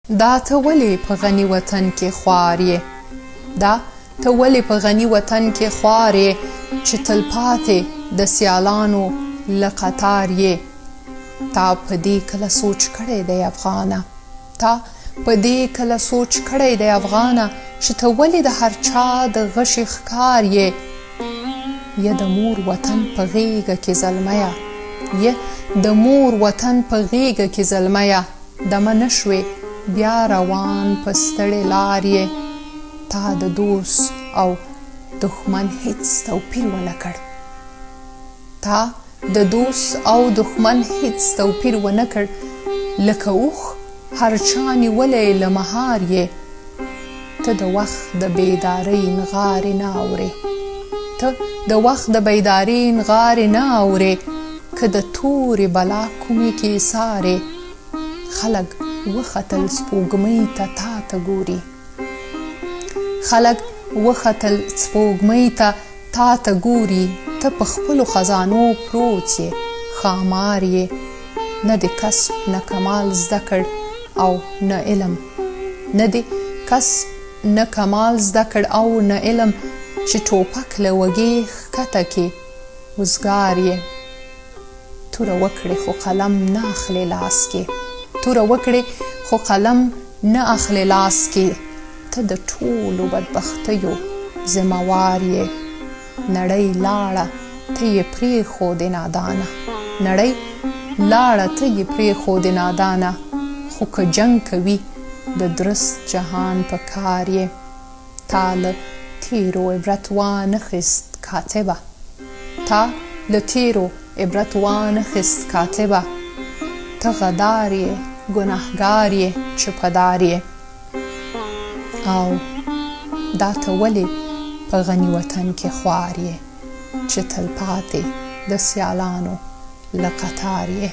دا ته ولې په غني وطن کې خوار یې؟ دا ته ولې په غني وطن کې خوار یې چې تلپاتې د سیالانو له قطار یې؟ تا په دې کله سوچ کړی دی افغانه؟ تا په دې کله سوچ کړی دی افغانه چې ته ولې د هر چا د غشي ښکار یې؟ یا د مور وطن په غېږه کې زلمیه، یا د مور وطن په غېږه کې زلمیه، دمه نه شوې بیا روان په ستړې لار یې. تا د دوست او دښمن هیڅ توپیر ونه کړ، تا د دوست او دښمن هیڅ توپیر ونه کړ، لکه اوښ هر چا نیولی له مهار یې. ته د وخت د بیدارۍ نغارې نه اورې، ته د وخت د بیدارۍ نغارې نه اورې، که د تورې بلا کومې کې سارې. خلک وختل سپوږمۍ ته تا ته ګوري، خلک وختل سپوږمۍ ته تا ته ګوري، ته په خپلو خزانو پروت یې ښامار یې. نه د کسب نه کمال زده کړ او نه علم، نه د کسب نه کمال زده کړ او نه علم، چې ټوپک له وږې ښکته کې وزګار یې. توره وکړې خو قلم نه اخلې لاس کې، توره وکړې خو قلم نه اخلې لاس کې، ته د ټولو بدبختیو ذمهوار یې. نړۍ لاړه ته یې پرېښودې نادانه، نړۍ لاړه ته یې پرېښودې نادانه، خو که جنګ کوي د درست جهان په کار یې. تا له تیرو عبرت وانخیست کاتبه، تا له تیرو عبرت وانخیست کاتبه، ته غدار یې ګنهګار یې چپهدار یې. او دا ته ولې په غني وطن کې خوار یې چې تلپاتې د سیالانو له قطار یې؟